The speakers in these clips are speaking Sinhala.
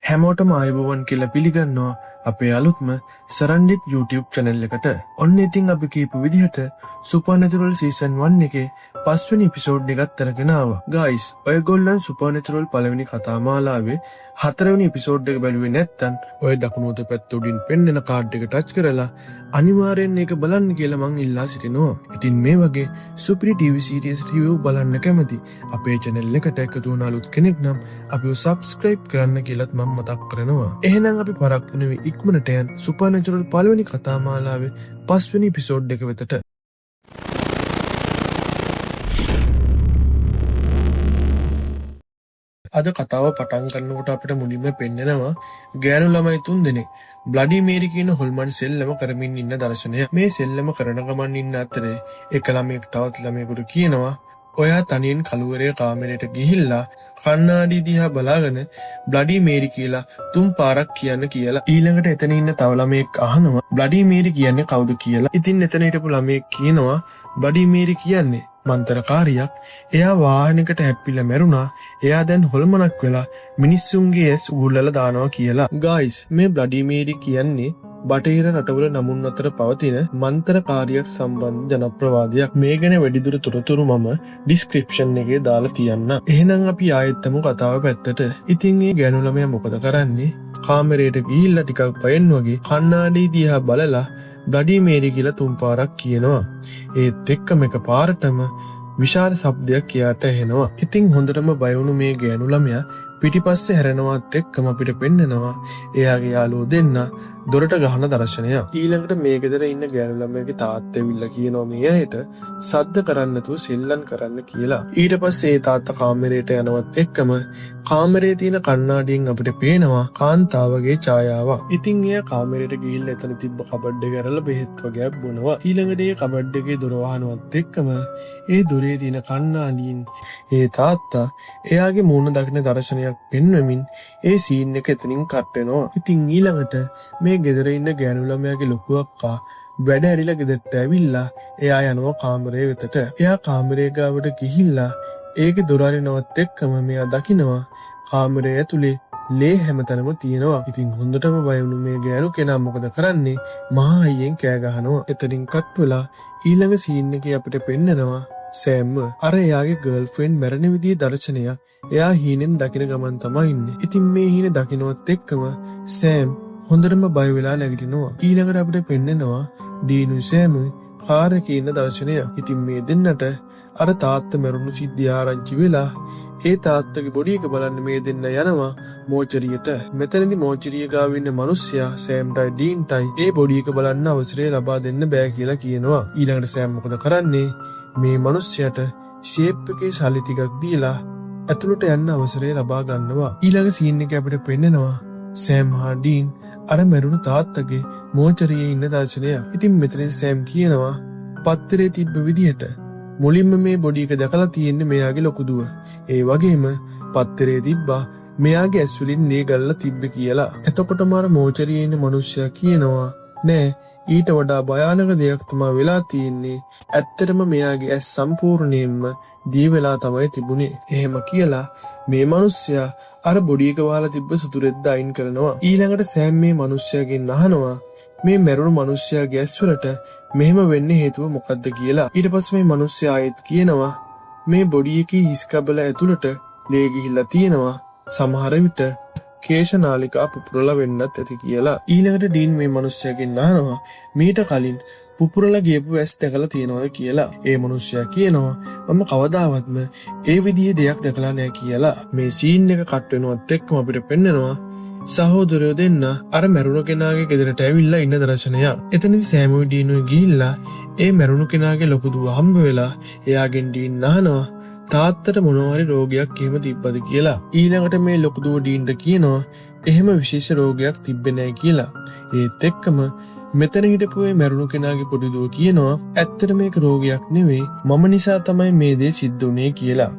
හැමෝටම ආයුබෝවන් කියලා පිළිගන්නවා අපේ අලුත්ම සරන්ඩිට් YouTube channel එකට. ඔන්න ඉතින් අපි කියපු විදිහට Supernatural season 1 එකේ 5 වෙනි episode එකත් අරගෙන ආවා. Guys, ඔයගොල්ලන් Supernatural පළවෙනි කතා මාලාවේ 4 වෙනි episode එක බැලුවේ නැත්නම් ඔය දකුණු අත පැත්ත උඩින් පෙන්වන කාඩ් එක ටච් කරලා අනිවාර්යෙන් ඒක බලන්න කියලා මං ඉල්ලා සිටිනවා. ඉතින් මේ වගේ සුපිරි TV series review බලන්න කැමති අපේ channel එකට එකතු වුණ අලුත් කෙනෙක් නම් අපිව subscribe කරන්න කියලාත් මම මතක් කරනවා. එහෙනම් අපි පරක්කු නෙවෙයි ඉක්මනට යන් Supernatural පළවෙනි කතා මාලාවේ 5 වෙනි episode එක වෙතට. අද කතාව පටන් ගන්නකොට අපිට මුලින්ම පෙන්නනවා ගෑනු ළමයි 3 දෙනෙක් බ්ලඩි මේරි කියන හොල්මන් සෙල්ලම කරමින් ඉන්න දර්ශනය. මේ සෙල්ලම කරන ගමන් ඉන්න අතරේ එක ළමයෙක් තවත් ළමයෙකුට කියනවා ඔයා තනියෙන් කළුවරේ කාමරයට ගිහිල්ලා කණ්ණාඩි දිහා බලාගෙන බ්ලඩි මේරි කියලා 3 පාරක් කියන්න කියලා. ඊළඟට එතන ඉන්න තව ළමයෙක් අහනවා බ්ලඩි මේරි කියන්නේ කවුද කියලා. ඉතින් එතන හිටපු ළමයෙක් කියනවා බ්ලඩි මේරි කියන්නේ මන්තරකාරියක්. එයා වාහනයකට හැප්පිලා මැරුණා. එයා දැන් හොල්මනක් වෙලා මිනිස්සුන්ගේ ඇස් උහුලලා දානවා කියලා. ගයිස්, මේ බ්ලඩි මේරි කියන්නේ බටහිර රටවල නමුන් අතර පවතින මන්තරකාරියක් සම්බන්ධ ජනප්‍රවාදයක්. මේ ගැන වැඩිදුර තොරතුරු මම ඩිස්ක්‍රිප්ෂන් එකේ දාලා තියන්න. එහෙනම් අපි ආයෙත් තමු කතාව පැත්තට. ඉතින් මේ ගෑනු ළමයා මොකද කරන්නේ? කාමරයට ගිහිල්ලා ටිකක් පයෙන් වගේ කණ්ණාඩි දිහා බලලා බ්ලඩි මේරි කියලා 3 පාරක් කියනවා. ඒත් එක්කම එක පාරටම විශාල ශබ්දයක් එයාට ඇහෙනවා. ඉතින් හොඳටම බය වුණු මේ ගෑනු ළමයා පිටිපස්සේ හැරෙනවත් එක්කම අපිට පෙන්නනවා එයාගේ යාළුවෝ දෙන්න දොරට ගහන දර්ශනය. ඊළඟට මේ ගෙදර ඉන්න ගෑනු ළමයාගේ තාත්තා ඇවිල්ලා කියනවා මේ අයට සද්ද කරන්න නැතුව සෙල්ලම් කරන්න කියලා. ඊට පස්සේ ඒ තාත්තා කාමරයට යනවත් එක්කම කාමරේ තියෙන කණ්ණාඩියෙන් අපිට පේනවා කාන්තාවගේ ඡායාවක්. ඉතින් එයා කාමරයට ගිහිල්ලා එතන තිබ්බ කබඩ් එක අරලා බෙහෙත් වගේක් බොනවා. ඊළඟට ඒ කබඩ් එකේ දොර වහනවත් එක්කම ඒ දොරේ තියෙන කණ්ණාඩියෙන් ඒ තාත්තා එයාගේ මූණ දකින දර්ශනයක් පෙන්වමින් ඒ සීන් එක එතනින් කට් වෙනවා. ඉතින් ඊළඟට මේ ගෙදර ඉන්න ගෑනු ළමයාගේ ලොකු අක්කා වැඩ ඇරිලා ගෙදරට ඇවිල්ලා එයා යනවා කාමරේ වෙතට. එයා කාමරේ ගාවට ගිහිල්ලා ඒකේ දොර අරිනවත් එක්කම මෙයා දකිනවා කාමරේ ඇතුලේ ලේ හැමතැනම තියෙනවා. ඉතින් හොඳටම බය වුණු මේ ගෑනු කෙනා මොකද කරන්නේ? මහා අයියෙන් කෑ ගහනවා. එතනින් කට් වෙලා ඊළඟ සීන් එකේ අපිට පෙන්නනවා සෑම් අර එයාගේ ගර්ල්ෆ්‍රෙන්ඩ් මැරෙන විදිහේ දර්ශනයක් එයා හීනෙන් දකින ගමන් තමයි ඉන්නේ. ඉතින් මේ හීන දකින්නවත් එක්කම සෑම් හොඳටම බය වෙලා නැගිටිනවා. ඊළඟට අපිට පෙන්නනවා ඩීනු සෑමුයි කාර් එකේ ඉන්න දර්ශනය. ඉතින් මේ දෙන්නට අර තාත්තා මැරුණු සිද්ධිය ආරංචි වෙලා ඒ තාත්තගේ බොඩි එක බලන්න මේ දෙන්න යනවා මෝචරියට. මෙතනදී මෝචරිය ගාව ඉන්න මිනිස්සයා සෑම්ටයි ඩීන්ටයි ඒ බොඩි එක බලන්න අවසරය ලබා දෙන්න බෑ කියලා කියනවා. ඊළඟට සෑම් මොකද කරන්නේ? මේ මිනිස්සයාට ෂේප් එකේ සල්ලි ටිකක් දීලා ඇතුළට යන්න අවසරය ලබා ගන්නවා. ඊළඟ සීන් එක අපිට පෙන්නනවා සෑම් හා ඩීන් අර මැරුණු තාත්තගේ මෝචරියේ ඉන්න දර්ශනය. ඉතින් මෙතන සෑම් කියනවා පත්තරේ තිබ්බ විදිහට මුලින්ම මේ බොඩි එක දැකලා තියෙන්නේ මෙයාගේ ලොකු දුව. ඒ වගේම පත්තරේ තිබ්බා මෙයාගේ ඇස් වලින් ලේ ගල්ලා තිබ්බ කියලා. එතකොටම අර මෝචරියේ ඉන්න මිනිස්සයා කියනවා නෑ ඊට වඩා භයානක දෙයක් තමයි වෙලා තියෙන්නේ. ඇත්තටම මෙයාගේ ඇස් සම්පූර්ණයෙන්ම දී වෙලා තමයි තිබුණේ. එහෙම කියලා මේ මිනිස්සයා අර බොඩි එක වහලා තිබ්බ සුදුරෙද්ද අයින් කරනවා. ඊළඟට සෑම් මේ මිනිස්සයාගෙන් අහනවා මේ මැරුණු මිනිස්සයාගේ ඇස් වලට මෙහෙම වෙන්න හේතුව මොකක්ද කියලා. ඊට පස්සේ මේ මිනිස්සයා ආයෙත් කියනවා මේ බොඩි එකේ හිස් කබල ඇතුළට ලේ ගිහිල්ලා තියෙනවා. සමහර විට කේශනාලිකා පුපුරලා වෙන්නත් ඇති කියලා. ඊළඟට ඩීන් මේ මිනිස්සයාගෙන් අහනවා මීට කලින් පුපුරලා ගියපු ඇස් දැකලා තියෙනවද කියලා. ඒ මිනිස්සයා කියනවා මම කවදාවත්ම ඒ විදිහේ දෙයක් දැකලා නැහැ කියලා. මේ සීන් එක කට් වෙනවත් එක්කම අපිට පෙන්නනවා සහෝදරයෝ දෙන්න අර මැරුණු කෙනාගේ ගෙදරට ඇවිල්ලා ඉන්න දර්ශනය. එතනදී සෑමුයි ඩීනුයි ගිහිල්ලා ඒ මැරුණු කෙනාගේ ලොකු දුව හම්බ වෙලා එයාගෙන් ඩීන් අහනවා තාත්තට මොනවා හරි රෝගයක් එහෙම තිබ්බද කියලා. ඊළඟට මේ ලොකු දුව ඩීන්ට කියනවා එහෙම විශේෂ රෝගයක් තිබ්බේ නැහැ කියලා. ඒත් එක්කම මෙතන හිටපු ඒ මැරුණු කෙනාගේ පොඩි දුව කියනවා ඇත්තට මේක රෝගයක් නෙවෙයි මම නිසා තමයි මේ දේ සිද්ධ වුනේ කියලා.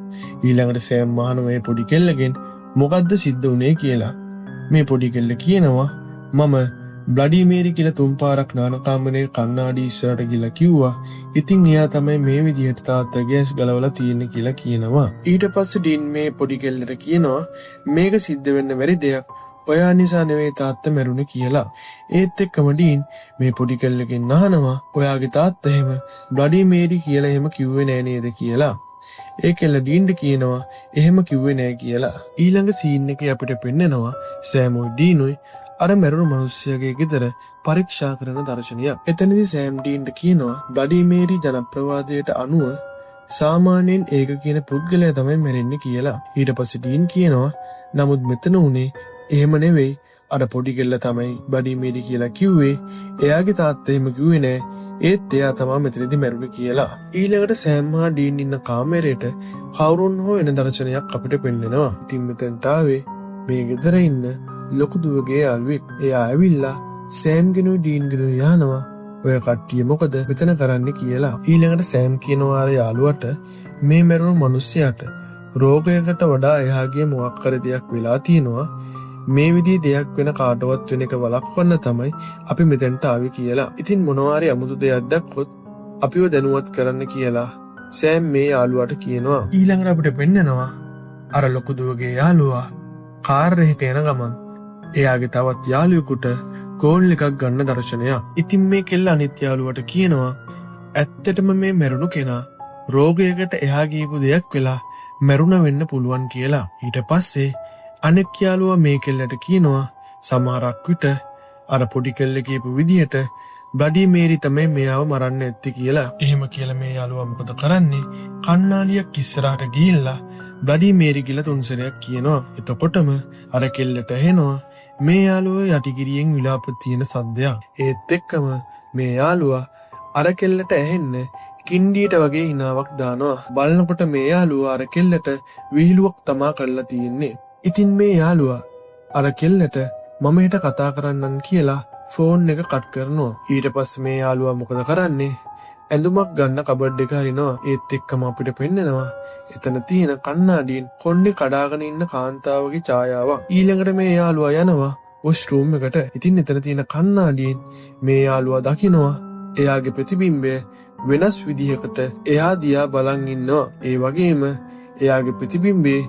ඊළඟට සෑම් අහනවා මේ පොඩි කෙල්ලගෙන් මොකද්ද සිද්ධ වුනේ කියලා. මේ පොඩි කෙල්ල කියනවා මම බ්ලඩි මේරි කියලා 3 පාරක් නාන කාමරේ කණ්ණාඩි ඉස්සරට ගිහලා කිව්වා. ඉතින් එයා තමයි මේ විදිහට තාත්තගේ ඇස් ගලවලා තියෙන්නේ කියලා කියනවා. ඊට පස්සේ ඩීන් මේ පොඩි කෙල්ලට කියනවා මේක සිද්ධ වෙන්න බැරි දෙයක් ඔයා නිසා නෙවෙයි තාත්තා මැරුණේ කියලා. ඒත් එක්කම ඩීන් මේ පොඩි කෙල්ලගෙන් අහනවා ඔයාගේ තාත්තා එහෙම බ්ලඩි මේරි කියලා එහෙම කිව්වේ නෑ නේද කියලා. ඒ කෙල්ල ඩීන්ට කියනවා එහෙම කිව්වේ නෑ කියලා. ඊළඟ සීන් එකේ අපිට පෙන්නනවා සෑමුයි ඩීනුයි අර මැරුණු මිනිස්සයාගේ ගෙදර පරීක්ෂා කරන දර්ශනයක්. එතනදී සෑම් ඩීන්ට කියනවා බ්ලඩි මේරි ජනප්‍රවාදයට අනුව සාමාන්‍යයෙන් ඒක කියන පුද්ගලයා තමයි මැරෙන්නේ කියලා. ඊට පස්සේ ඩීන් කියනවා නමුත් මෙතන උනේ එහෙම නෙවෙයි. අර පොඩි කෙල්ල තමයි බ්ලඩි මේරි කියලා කිව්වේ. එයාගේ තාත්තා එහෙම කිව්වේ නෑ. ඒත් එයා තමයි මෙතනදී මැරුණේ කියලා. ඊළඟට සෑම් හා ඩීන් ඉන්න කාමරේට කවුරුන් හෝ එන දර්ශනයක් අපිට පෙන්නනවා. ඉතින් මෙතනට ආවේ මේ ගෙදර ඉන්න ලොකු දුවගේ යාළුවෙක්. එයා ඇවිල්ලා සෑම් ගෙනුයි ඩීන් ගෙනුයි යනවා ඔය කට්ටිය මොකද මෙතන කරන්නේ කියලා. ඊළඟට සෑම් කියනවා අර යාළුවට මේ මැරුණු මිනිස්සයාට රෝගයකට වඩා එහා ගිය මොකක් කර දෙයක් වෙලා තියෙනවා. මේ විදිහේ දෙයක් වෙන කාටවත් වෙන එක වළක්වන්න තමයි අපි මෙතෙන්ට ආවේ කියලා. ඉතින් මොනවා හරි අමුතු දෙයක් දැක්කොත් අපිව දැනුවත් කරන්න කියලා සෑම් මේ යාළුවාට කියනවා. ඊළඟට අපිට පෙන්නනවා අර ලොකු දුවගේ යාළුවා කාර් එකක යන ගමන් එයාගේ තවත් යාළුවෙකුට කෝල් එකක් ගන්න දර්ශනයක්. ඉතින් මේ කෙල්ල අනිත් යාළුවට කියනවා ඇත්තටම මේ මැරුණු කෙනා රෝගයකට එහා ගියපු දෙයක් වෙලා මැරුණ වෙන්න පුළුවන් කියලා. ඊට පස්සේ අනෙක් යාළුවා මේ කෙල්ලට කියනවා සමහරක් විට අර පොඩි කෙල්ල කියපු විදිහට බ්ලඩි මේරි තමයි මෙයාව මරන්න ඇත්තේ කියලා. එහෙම කියලා මේ යාළුවා මොකද කරන්නේ? කණ්ණාඩියක් ඉස්සරහට ගිහිල්ලා බ්ලඩි මේරි කියලා තුන්සරයක් කියනවා. එතකොටම අර කෙල්ලට ඇහෙනවා මේ යාළුවා යටිගිරියෙන් විලාප තියෙන සද්දයක්. ඒත් එක්කම මේ යාළුවා අර කෙල්ලට ඇහෙන්න කින්ඩියට වගේ හිනාවක් දානවා. බලනකොට මේ යාළුවා අර කෙල්ලට විහිළුවක් තමා කරලා තියෙන්නේ. ඉතින් මේ යාළුවා අර කෙල්ලට මම හෙට කතා කරන්නම් කියලා ෆෝන් එක කට් කරනවා. ඊට පස්සේ මේ යාළුවා මොකද කරන්නේ? ඇඳුමක් ගන්න කබඩ් එක හරිනවා. ඒත් එක්කම අපිට පෙන්නනවා එතන තියෙන කණ්ණාඩියෙන් කොණ්ඩේ කඩාගෙන ඉන්න කාන්තාවගේ ඡායාවක්. ඊළඟට මේ යාළුවා යනවා වොෂ්රූම් එකට. ඉතින් එතන තියෙන කණ්ණාඩියෙන් මේ යාළුවා දකිනවා එයාගේ ප්‍රතිබිම්බය වෙනස් විදිහකට එයා දිහා බලන් ඉන්නවා. ඒ වගේම එයාගේ ප්‍රතිබිම්බේ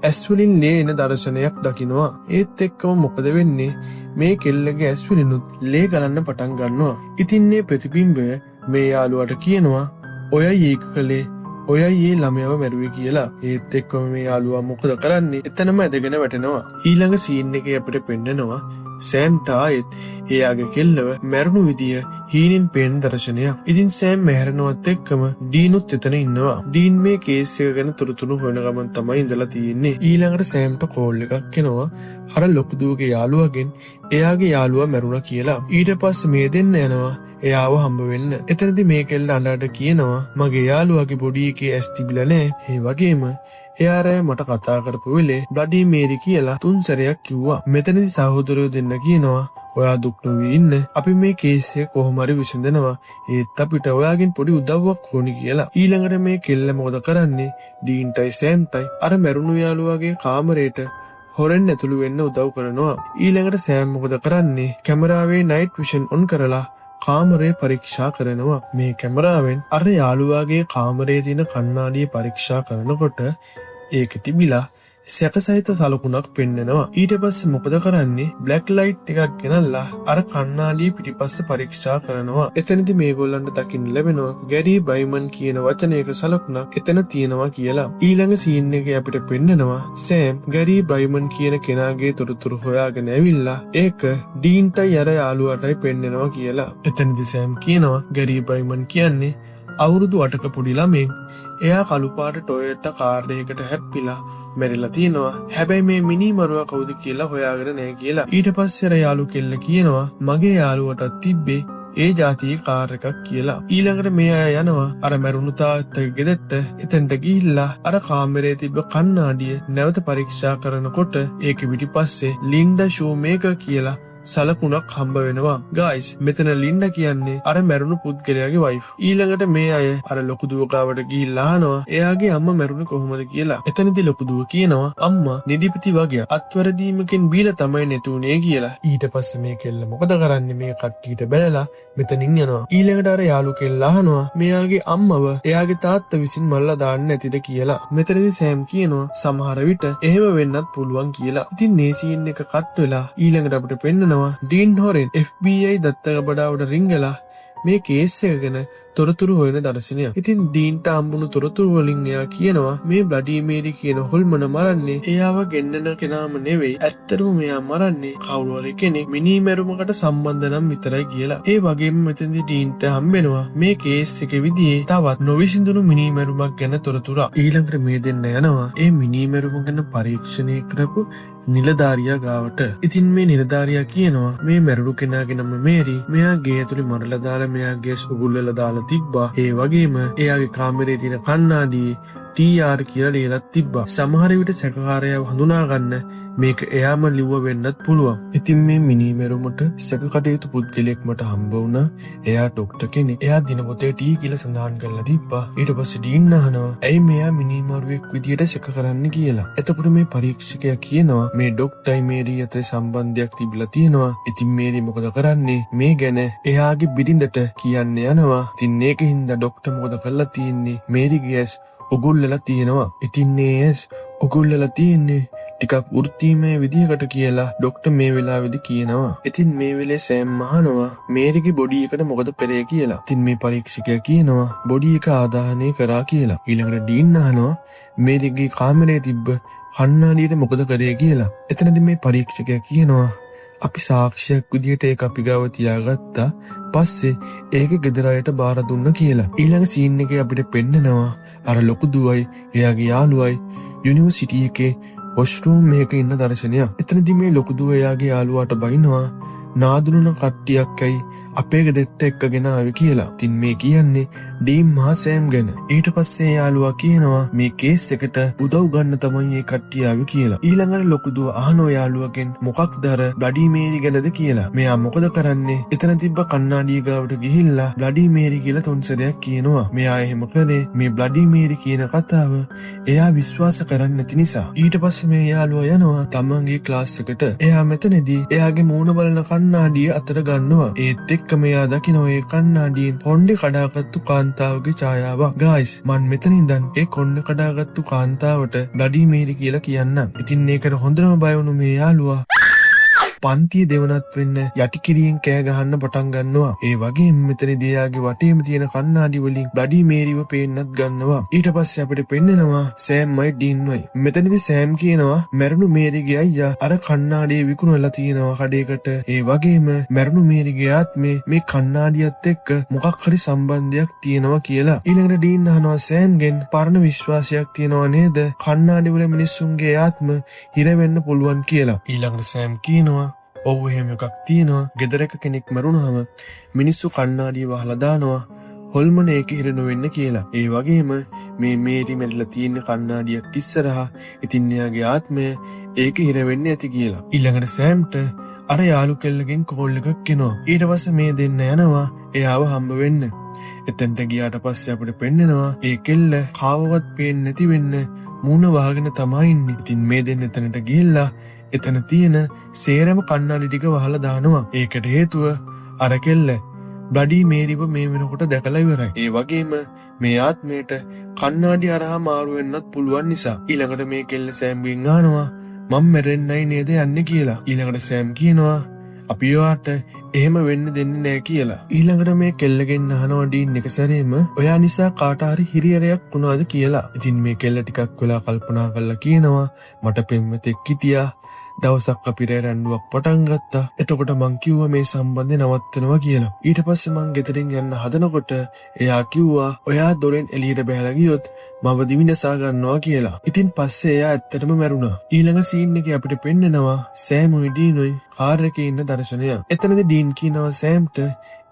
ඇස් වලින් ලේ එන දර්ශනයක් දකිනවා. ඒත් එක්කම මොකද වෙන්නේ? මේ කෙල්ලගේ ඇස් වලිනුත් ලේ ගලන්න පටන් ගන්නවා. ඉතින් මේ ප්‍රතිබිම්බය මේ යාළුවාට කියනවා ඔයයි ඒක කළේ ඔයයි ඒ ළමයාව මැරුවේ කියලා. ඒත් එක්කම මේ යාළුවා මොකද කරන්නේ? එතනම ඇදගෙන වැටෙනවා. ඊළඟ සීන් එකේ අපිට පෙන්නනවා සෑම්ට ආයෙත් එයාගේ කෙල්ලව මැරුණු විදිය හීනෙන් පේන දර්ශනයක්. ඉතින් සෑම් මැරෙනවත් එක්කම ඩීනුත් එතන ඉන්නවා. ඩීන් මේ කේස් එක ගැන තොරතුරු හොයන ගමන් තමයි ඉඳලා තියෙන්නේ. ඊළඟට සෑම්ට කෝල් එකක් එනවා අර ලොකු දුවගේ යාළුවගෙන් එයාගේ යාළුවා මැරුණා කියලා. ඊට පස්සේ මේ දෙන්න යනවා එයාව හම්බ වෙන්න. එතනදී මේ කෙල්ල අඬට කියනවා මගේ යාළුවාගේ බොඩි එකේ ඇස් තිබිලා නෑ. ඒ වගේම එයා රෑ මට කතා කරපු වෙලේ බ්ලඩි මේරි කියලා 3 සැරයක් කිව්වා. මෙතනදී සහෝදරයෝ දෙන්න කියනවා ඔයා දුක් නොවී ඉන්න. අපි මේ කේස් එක කොහොම හරි විසඳනවා. ඒත් අපිට ඔයාගෙන් පොඩි උදව්වක් ඕනි කියලා. ඊළඟට මේ කෙල්ල මොකද කරන්නේ? ඩීන්ටයි සෑම්ටයි අර මැරුණු යාළුවාගේ කාමරේට හොරෙන් ඇතුළු වෙන්න උදව් කරනවා. ඊළඟට සෑම් මොකද කරන්නේ? කැමරාවේ නයිට් විෂන් ඔන් කරලා කාමරේ පරීක්ෂා කරනවා. මේ කැමරාවෙන් අර යාළුවාගේ කාමරේ තියෙන කණ්ණාඩිය පරීක්ෂා කරනකොට ඒක තිබිලා සැකසහිත සලකුණක් පෙන්නනවා. ඊට පස්සේ මොකද කරන්නේ? බ්ලැක් ලයිට් එකක් ගෙනල්ලා අර කණ්ණාඩිය පිටිපස්ස පරීක්ෂා කරනවා. එතනදී මේගොල්ලන්ට දකින්න ලැබෙනවා ගැරි බ්‍රයිමන් කියන වචනයක සලකුණක් එතන තියෙනවා කියලා. ඊළඟ සීන් එකේ අපිට පෙන්නනවා සෑම් ගැරි බ්‍රයිමන් කියන කෙනාගේ තොරතුරු හොයාගෙන ඇවිල්ලා ඒක ඩීන්ටයි අර යාළුවාටයි පෙන්නනවා කියලා. එතනදී සෑම් කියනවා ගැරි බ්‍රයිමන් කියන්නේ අවුරුදු 8ක පොඩි ළමෙක්. එයා කළු පාට ටොයොටා කාර් එකකට හැප්පිලා මැරිලා තියෙනවා. හැබැයි මේ මිනි මරුවා කවුද කියලා හොයාගෙන නැහැ කියලා. ඊට පස්සේ අර යාළු කෙල්ල කියනවා මගේ යාළුවටත් තිබ්බේ ඒ જાතියේ කාර් එකක් කියලා. ඊළඟට මේ අය යනවා අර මැරුණු තාත්තගේ ගෙදරට. එතනට ගිහිල්ලා අර කාමරේ තිබ්බ කණ්ණාඩිය නැවත පරීක්ෂා කරනකොට ඒක පිටිපස්සේ ලින්ඩා ෂූමේකර් කියලා සලකුණක් හම්බ වෙනවා. ගයිස් මෙතන ලින්ඩා කියන්නේ අර මැරුණු පුද්ගලයාගේ වයිෆ්. ඊළඟට මේ අය අර ලොකු දුව ගාවට ගිහිල්ලා අහනවා එයාගේ අම්මා මැරුණේ කොහොමද කියලා. එතනදී ලොකු දුව කියනවා අම්මා නිදිපිති වගේ අත්වැරදීමකින් බීලා තමයි නැතුනේ කියලා. ඊට පස්සේ මේ කෙල්ල මොකද කරන්නේ මේ කට්ටියට බැලලා මෙතනින් යනවා. ඊළඟට අර යාළු කෙල්ල අහනවා මෙයාගේ අම්මව එයාගේ තාත්තා විසින් මල්ලා දාන්න නැතිද කියලා. මෙතනදී සෑම් කියනවා සමහර විට එහෙම වෙන්නත් පුළුවන් කියලා. ඉතින් මේ සීන් එක කට් වෙලා ඊළඟට අපිට පෙන්නනවා ඩීන් හොරෙන් FBI දත්තක බඩාවට රිංගලා මේ කේස් එක ගැන තොරතුරු හොයන දර්ශනයක්. ඉතින් ඩීන්ට හම්බුණු තොරතුරු වලින් එයා කියනවා මේ බ්ලඩි මේරි කියන හොල්මන මරන්නේ එයාව ගෙන්නන කෙනාම නෙවෙයි. ඇත්තටම මෙයා මරන්නේ කවුරු හරි කෙනෙක් මිනි මැරුමකට සම්බන්ධ නම් විතරයි කියලා. ඒ වගේම මෙතනදී ඩීන්ට හම්බෙනවා මේ කේස් එකේ විදිහේ තවත් නොවිසඳුණු මිනි මැරුමක් ගැන තොරතුරු. ඊළඟට මේ දෙන්න යනවා ඒ මිනි මැරුම ගැන පරීක්ෂණය කරපු නිලධාරියා ගාවට. ඉතින් මේ නිලධාරියා කියනවා මේ මැරුණු කෙනාගේ නම මේරි. මෙයා ගේ ඇතුලේ මරලා දාලා මෙයාගේ උගුල්වල දාලා තිබ්බා. ඒ වගේම එයාගේ කාමරේ තියෙන කණ්ණාඩියේ TR කියලා ලියලා තිබ්බා. සමහර විට සැකකාරයව හඳුනා ගන්න මේක එයාම ලිව්ව වෙන්නත් පුළුවන්. ඉතින් මේ මිනි මැරුමට සැකකටයුතු පුද්ගලෙක් මට හම්බ වුණා. එයා ડોක්ටර් කෙනෙක්. එයා දිනපොතේ T කියලා සඳහන් කරලා තිබ්බා. ඊට පස්සේ ඩීන් අහනවා ඇයි මෙයා මිනි මරුවෙක් විදියට සැක කරන්නේ කියලා. එතකොට මේ පරීක්ෂකයා කියනවා මේ ડોක්ටර්යි මේරි අතර සම්බන්ධයක් තිබිලා තියෙනවා. ඉතින් මේරි මොකද කරන්නේ මේ ගැන එයාගේ බිරිඳට කියන්න යනවා. ඉතින් ඒකින්ද ડોක්ටර් මොකද කරලා තියෙන්නේ මේරිගේ උගුල්ලලා තියෙනවා. ඉතින් මේ උගුල්ලලා තියෙන්නේ ටිකක් වෘත්තීමය විදිහකට කියලා ડોක්ටර් මේ වෙලාවේදී කියනවා. ඉතින් මේ වෙලේ සෑම් අහනවා මේරිගේ බොඩි එකට මොකද කරේ කියලා. ඉතින් මේ පරීක්ෂකයා කියනවා බොඩි එක ආදාහනය කරා කියලා. ඊළඟට ඩීන් අහනවා මේරිගේ කාමරේ තිබ්බ කණ්ණාඩියට මොකද කරේ කියලා. එතනදී මේ පරීක්ෂකයා කියනවා අපි සාක්ෂියක් විදිහට ඒක අපි ගාව තියාගත්තා. පස්සේ ඒක ගෙදර අයට බාර දුන්න කියලා. ඊළඟ සීන් එකේ අපිට පෙන්නනවා අර ලොකු දුවයි එයාගේ යාළුවයි යුනිවර්සිටි එකේ වොෂ්රූම් එකක ඉන්න දර්ශනයක්. එතනදී මේ ලොකු දුව එයාගේ යාළුවාට බයිනවා නාදුනුන කට්ටියක්යි අපේ ගෙදරට එක්කගෙන ආවේ කියලා. ඉතින් මේ කියන්නේ ඩීන් මහා සෑම් ගැන. ඊට පස්සේ යාළුවා කියනවා මේ කේස් එකට උදව් ගන්න තමයි මේ කට්ටිය ආවේ කියලා. ඊළඟට ලොකු දුව අහනවා යාළුවගෙන් මොකක්ද අර බ්ලඩි මේරි ගැනද කියලා. මෙයා මොකද කරන්නේ? එතන තිබ්බ කණ්ණාඩිය ගාවට ගිහිල්ලා බ්ලඩි මේරි කියලා තුන්සරයක් කියනවා. මෙයා එහෙම කළේ මේ බ්ලඩි මේරි කියන කතාව එයා විශ්වාස කරන්නේ නැති නිසා. ඊට පස්සේ මේ යාළුවා යනවා තමන්ගේ ක්ලාස් එකට. එයා මෙතනදී එයාගේ මූණ බලන කණ්ණාඩිය අතට ගන්නවා. ඒත් එක්ක මෙයා දකින්න ඒ කණ්ණාඩියෙන් කොණ්ඩේ කඩාගත්තු කාන්තාවගේ ඡායාවක්. ගයිස් මන් මෙතන ඉඳන් ඒ කොණ්ඩේ කඩාගත්තු කාන්තාවට බ්ලඩි මේරි කියලා කියන්නම්. ඉතින් ඒකට හොඳටම බය වුණු මේ යාළුවා පන්තිය දෙවනත් වෙන්න යටිකිරියෙන් කෑ ගහන්න පටන් ගන්නවා. ඒ වගේම මෙතනදී එයාගේ වටේම තියෙන කණ්ණාඩි වලින් බ්ලඩි මේරිව පේන්නත් ගන්නවා. ඊට පස්සේ අපිට පෙන්නනවා සෑම්මයි ඩීන්වයි. මෙතනදී සෑම් කියනවා මැරුණු මේරිගේ අයියා අර කණ්ණාඩිය විකුණලා තියෙනවා කඩේකට. ඒ වගේම මැරුණු මේරිගේ ආත්මේ මේ කණ්ණාඩියත් එක්ක මොකක් හරි සම්බන්ධයක් තියෙනවා කියලා. ඊළඟට ඩීන් අහනවා සෑම්ගෙන් පරණ විශ්වාසයක් තියෙනවා නේද කණ්ණාඩි වල මිනිස්සුන්ගේ ආත්ම හිර වෙන්න පුළුවන් කියලා. ඊළඟට සෑම් කියනවා ඔව් එහෙම එකක් තියෙනවා. ගෙදරක කෙනෙක් මරුණාම මිනිස්සු කණ්ණාඩිය වහලා දානවා හොල්මන ඒක හිර නොවෙන්න කියලා. ඒ වගේම මේ මේරි මැරිලා තියෙන කණ්ණාඩියක් ඉස්සරහා. ඉතින් එයාගේ ආත්මය ඒක හිර වෙන්නේ ඇති කියලා. ඊළඟට සෑම්ට අර යාළු කෙල්ලගෙන් කෝල් එකක් එනවා. ඊට පස්සේ මේ දෙන්න යනවා එයාව හම්බ වෙන්න. එතනට ගියාට පස්සේ අපිට පෙන්නනවා ඒ කෙල්ල කාවවත් පේන්නේ නැති වෙන්න මූණ වහගෙන තමයි ඉන්නේ. ඉතින් මේ දෙන්න එතනට ගිහිල්ලා එතන තියෙන සේරම කණ්ණාඩි ටික වහලා දානවා. ඒකට හේතුව අර කෙල්ල බ්ලඩි මේරිව මේ වෙනකොට දැකලා ඉවරයි. ඒ වගේම මේ ආත්මයට කණ්ණාඩි අරහා මාරු වෙන්නත් පුළුවන් නිසා. ඊළඟට මේ කෙල්ල සෑම්ගෙන් අහනවා මම මැරෙන්නයි නේද යන්නේ කියලා. ඊළඟට සෑම් කියනවා අපි ඔයාට එහෙම වෙන්න දෙන්නේ නැහැ කියලා. ඊළඟට මේ කෙල්ලගෙන් අහනවා ඩීන් එක සැරේම ඔයා නිසා කාට හරි හිරියරයක් වුණාද කියලා. ඉතින් මේ කෙල්ල ටිකක් වෙලා කල්පනා කරලා කියනවා මට පෙම්වතෙක් හිටියා. දවසක් අපි රැන්ඩුවක් පටන් ගත්තා. එතකොට මං කිව්වා මේ සම්බන්ධය නවත්තනවා කියලා. ඊට පස්සේ මං ගෙදරින් යන්න හදනකොට එයා කිව්වා ඔයා දොරෙන් එළියට බහලා ගියොත් මම දිවිනසා ගන්නවා කියලා. ඉතින් පස්සේ එයා ඇත්තටම මැරුණා. ඊළඟ සීන් එකේ අපිට පෙන්නනවා සෑමුයි ඩීනුයි කාර් එකේ ඉන්න දර්ශනය. එතනදී ඩීන් කියනවා සෑම්ට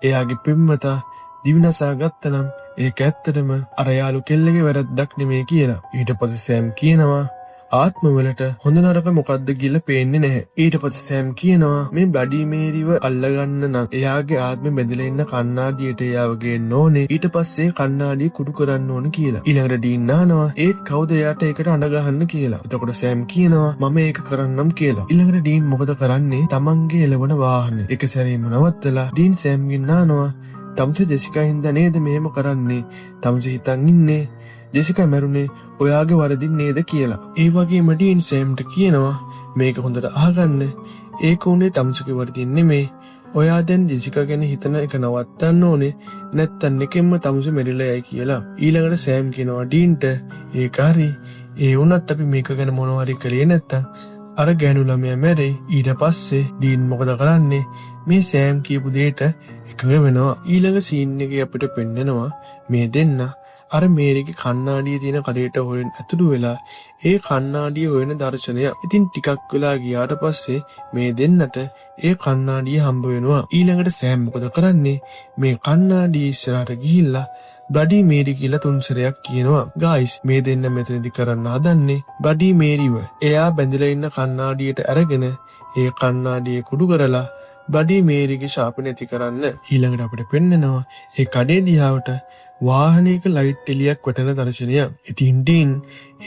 එයාගේ පෙම්වතා දිවිනසා ගත්තනම් ඒක ඇත්තටම අර යාළු කෙල්ලගේ වැරද්දක් නෙමෙයි කියලා. ඊට පස්සේ සෑම් කියනවා ආත්මවලට හොඳ නරක මොකද්ද කියලා පේන්නේ නැහැ. ඊට පස්සේ සෑම් කියනවා මේ බ්ලඩි මේරිව අල්ලගන්න නම් එයාගේ ආත්මෙ බැඳලා ඉන්න කණ්ණාඩියට එයාව ගේන්න ඕනේ. ඊට පස්සේ කණ්ණාඩිය කුඩු කරන්න ඕනේ කියලා. ඊළඟට ඩීන් අහනවා ඒත් කවුද එයාට ඒකට අඬ ගහන්න කියලා. එතකොට සෑම් කියනවා මම ඒක කරන්නම් කියලා. ඊළඟට ඩීන් මොකද කරන්නේ? තමන්ගේ එළවන වාහනේ එක සැරේම නවත්තලා ඩීන් සෑම්ගෙන් අහනවා තමසේ ජෙසිකා හින්දා නේද මෙහෙම කරන්නේ? තමසේ හිතන් ඉන්නේ ජෙසිකා මැරුණේ ඔයාගේ වරදින් නේද කියලා. ඒ වගේම ඩීන් සෑම්ට කියනවා මේක හොඳට අහගන්න. ඒක උනේ තමසේගේ වරදින් නෙමෙයි. ඔයා දැන් ජෙසිකා ගැන හිතන එක නවත්තන්න ඕනේ. නැත්තම් එකෙන්ම තමසේ මැරිලා යයි කියලා. ඊළඟට සෑම් කියනවා ඩීන්ට ඒක හරි. ඒ වුණත් අපි මේක ගැන මොනවා හරි කළේ නැත්තම් අර ගෑනු ළමයා මැරෙයි. ඊට පස්සේ ඩීන් මොකද කරන්නේ? මේ සෑම් කියපු දෙයට එකඟ වෙනවා. ඊළඟ සීන් එකේ අපිට පෙන්නනවා මේ දෙන්න අර මේරිගේ කණ්ණාඩියේ තියෙන කඩේට හොරෙන් ඇතුළු වෙලා ඒ කණ්ණාඩිය හොයන දර්ශනය. ඉතින් ටිකක් වෙලා ගියාට පස්සේ මේ දෙන්නට ඒ කණ්ණාඩිය හම්බ වෙනවා. ඊළඟට සෑම් මොකද කරන්නේ? මේ කණ්ණාඩිය ඉස්සරහට ගිහිල්ලා බ්ලඩි මේරි කියලා 3 සැරයක් කියනවා. ගායිස් මේ දෙන්න මෙතනදි කරන්න හදන්නේ බ්ලඩි මේරිව එයා බැඳලා ඉන්න කණ්ණාඩියට අරගෙන ඒ කණ්ණාඩිය කුඩු කරලා බ්ලඩි මේරිගේ ශාප නැති කරන්න. ඊළඟට අපිට පෙන්නනවා ඒ කඩේ දිහාවට වාහනයක ලයිට් එලියක් වැටෙන දර්ශනයක්. ඉතින් ඩීන්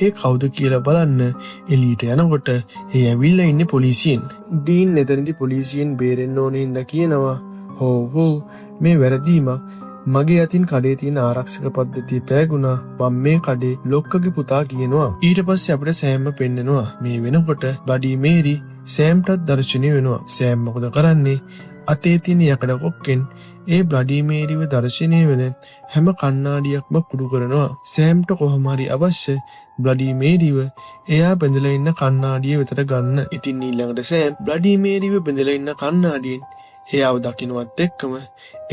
ඒ කවුද කියලා බලන්න එළියට යනකොට ඒ ඇවිල්ලා ඉන්නේ පොලිසියෙන්. ඩීන් එතනදි පොලිසියෙන් බේරෙන්න ඕනේ ඉඳ කියනවා හෝ මේ වැරදීමක්. මගේ අතින් කඩේ තියෙන ආරක්ෂක පද්ධතිය පෑගුණා. මම මේ කඩේ ලොක්කගේ පුතා කියනවා. ඊට පස්සේ අපිට සෑම්ම පෙන්නනවා. මේ වෙනකොට බඩි මේරි සෑම්ටත් දර්ශනය වෙනවා. සෑම් මොකද කරන්නේ? අතේ තියෙන යකඩ කොක්කෙන් ඒ බ්ලඩි මේරිව දර්ශනය වෙන හැම කණ්ණාඩියක්ම කුඩු කරනවා. සෑම්ට කොහොම හරි අවශ්‍ය බ්ලඩි මේරිව එයා බැඳලා ඉන්න කණ්ණාඩිය වෙතට ගන්න. ඉතින් ඊළඟට සෑම් බ්ලඩි මේරිව බැඳලා ඉන්න කණ්ණාඩියෙන් එයාව දකින්නවත් එක්කම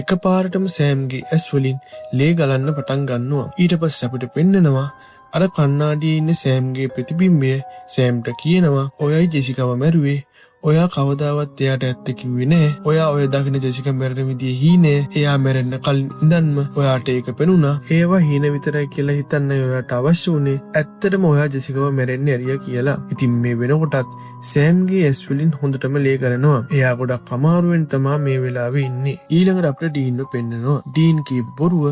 එකපාරටම සෑම්ගේ ඇස් වලින් ලේ ගලන්න පටන් ගන්නවා. ඊට පස්සේ අපිට පෙන්නනවා අර කණ්ණාඩියේ ඉන්න සෑම්ගේ ප්‍රතිබිම්බය සෑම්ට කියනවා ඔයයි ජෙසිකාව මැරුවේ. ඔයා කවදාවත් එයාට ඇත්ත කිව්වේ නෑ. ඔයා ඔය දකින්න ජෙසිකා මැරෙන විදිය හීනේ. එයා මැරෙන්න කලින් ඉඳන්ම ඔයාට ඒක පෙනුණා. ඒවා හීන විතරයි කියලා හිතන්න ඔයාට අවශ්‍ය උනේ. ඇත්තටම ඔයා ජෙසිකාව මැරෙන්නේ ඇරියා කියලා. ඉතින් මේ වෙනකොටත් සෑම්ගේ ඇස් වලින් හොඳටම ලේ ගලනවා. එයා ගොඩක් අමාරුවෙන් තමයි මේ වෙලාවේ ඉන්නේ. ඊළඟට අපිට ඩීන්ව පෙන්නනවා. ඩීන් කියපු බොරුව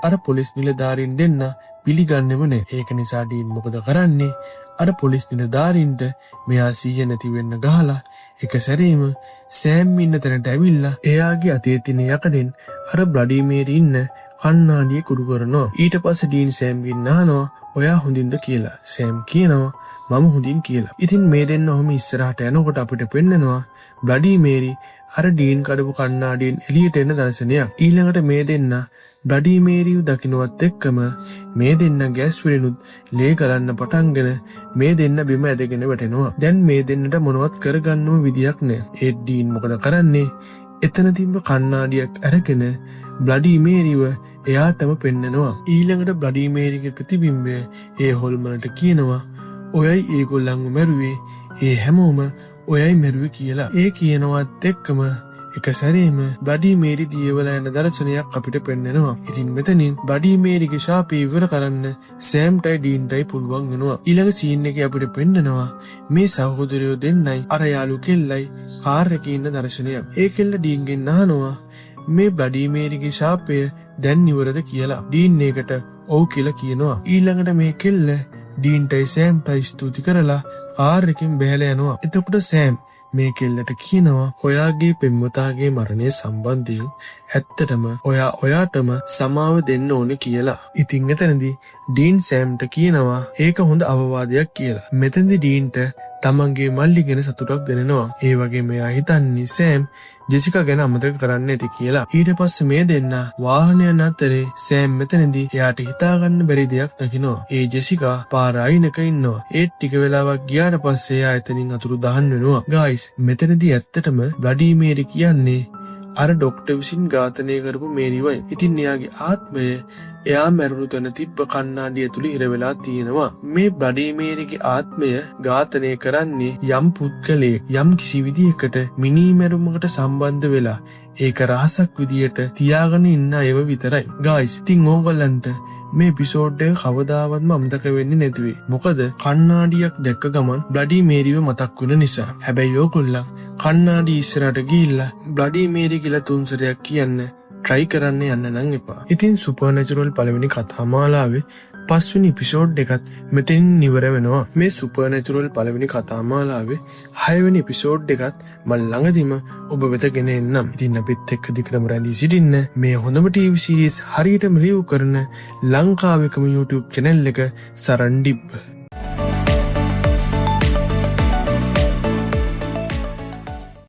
අර පොලිස් නිලධාරීන් දෙන්න පිළිගන්නෙම නෑ. ඒක නිසා ඩීන් මොකද කරන්නේ? අර පොලිස් නිලධාරීන්ට මෙයා සිහිය නැති වෙන්න ගහලා එක සැරේම සෑම් ඉන්න තැනට ඇවිල්ලා එයාගේ අතේ තියෙන යකඩෙන් අර බ්ලඩි මේරි ඉන්න කණ්ණාඩිය කුඩු කරනවා. ඊට පස්සේ ඩීන් සෑම්ගෙන් අහනවා ඔයා හොඳින්ද කියලා. සෑම් කියනවා මම හොඳින් කියලා. ඉතින් මේ දෙන්න ඔහොම ඉස්සරහට යනකොට අපිට පෙන්නනවා බ්ලඩි මේරි අර ඩීන් කඩපු කණ්ණාඩියෙන් එළියට එන දර්ශනයක්. ඊළඟට මේ දෙන්න බ්ලඩි මේරිව දකින්නවත් එක්කම මේ දෙන්න ගෑස් වලිනුත් ලේ ගලන්න පටන්ගෙන මේ දෙන්න බිම ඇදගෙන වැටෙනවා. දැන් මේ දෙන්නට මොනවත් කරගන්නම විදියක් නැහැ. ඒ ඩීන් මොකද කරන්නේ? එතන තිබ්බ කණ්ණාඩියක් අරගෙන බ්ලඩි මේරිව එයාටම පෙන්නනවා. ඊළඟට බ්ලඩි මේරිගේ ප්‍රතිබිම්බය ඒ හොල්මනට කියනවා ඔයයි ඒගොල්ලන්ව මැරුවේ. ඒ හැමෝම ඔයයි මැරුවේ කියලා. ඒ කියනවත් එක්කම එක සැරේම බඩි මේරි දියවලා යන දර්ශනයක් අපිට පෙන්නනවා. ඉතින් මෙතනින් බඩි මේරිගේ ශාපය ඉවර කරන්න සෑම්ටයි ඩීන්ටයි පුළුවන් වෙනවා. ඊළඟ සීන් එකේ අපිට පෙන්නනවා මේ සහෝදරයෝ දෙන්නයි අර යාළු කෙල්ලයි කාර් එකේ ඉන්න දර්ශනයක්. ඒ කෙල්ල ඩීන්ගෙන් අහනවා මේ බඩි මේරිගේ ශාපය දැන් ඉවරද කියලා. ඩීන් ඒකට ඔව් කියලා කියනවා. ඊළඟට මේ කෙල්ල ඩීන්ටයි සෑම්ටයි ස්තුති කරලා කාර් එකෙන් බැහැලා යනවා. එතකොට සෑම් මේ කෙල්ලට කියනවා ඔයාගේ පෙම්වතාගේ මරණය සම්බන්ධයෙන් ඇත්තටම ඔයාටම සමාව දෙන්න ඕනේ කියලා. ඉතින් එතනදී ඩීන් සෑම්ට කියනවා ඒක හොඳ අවවාදයක් කියලා. මෙතනදී ඩීන්ට තමන්ගේ මල්ලි ගැන සතුටක් දැනෙනවා. ඒ වගේ මෙයා හිතන්නේ සෑම් ජෙසිකා ගැන අමතක කරන්න ඇති කියලා. ඊට පස්සේ මේ දෙන්න වාහනයන් අතරේ සෑම් මෙතනදී එයාට හිතාගන්න බැරි දෙයක් දකිනවා. ඒ ජෙසිකා පාර අයිනක ඉන්නවා. ඒ ටික වෙලාවක් ගියාට පස්සේ එයා එතනින් අතුරුදහන් වෙනවා. ගායිස් මෙතනදී ඇත්තටම බ්ලඩි මේරි කියන්නේ අර ඩොක්ටර් විසින් ඝාතනය කරපු මේරිවයි. ඉතින් එයාගේ ආත්මය එයා මැරුණු තැන තිබ්බ කණ්ණාඩිය තුල හිර වෙලා තියෙනවා. මේ බ්ලඩි මේරිගේ ආත්මය ඝාතනය කරන්නේ යම් පුද්ගලයෙක් යම් කිසි විදියකට මිනි මැරුමකට සම්බන්ධ වෙලා ඒක රහසක් විදියට තියාගෙන ඉන්න අයව විතරයි. ගයිස්, ඉතින් ඕගොල්ලන්ට මේ එපිසෝඩ් එක කවදාවත්ම අමතක වෙන්නේ නැතුවේ. මොකද කණ්ණාඩියක් දැක්ක ගමන් බ්ලඩි මේරිව මතක් වෙන නිසා. හැබැයි ඕගොල්ලන් කණ්ණාඩි ඉස්සරහට ගිහිල්ලා බ්ලඩි මේරි කියලා 3 සැරයක් කියන්න try කරන්න යන්න නම් එපා. ඉතින් සුපර්නැචරල් පළවෙනි කතා මාලාවේ 5 වෙනි එපිසෝඩ් එකත් මෙතනින් ඉවර වෙනවා. මේ සුපර්නැචරල් පළවෙනි කතා මාලාවේ 6 වෙනි එපිසෝඩ් එකත් මම ළඟදිම ඔබ වෙත ගෙන එන්නම්. ඉතින් අපිත් එක්ක දිගටම රැඳී සිටින්න. මේ හොඳම TV series හරියටම රිව්යු කරන ලංකාවේ එකම YouTube channel එක සරන් ඩිබ්.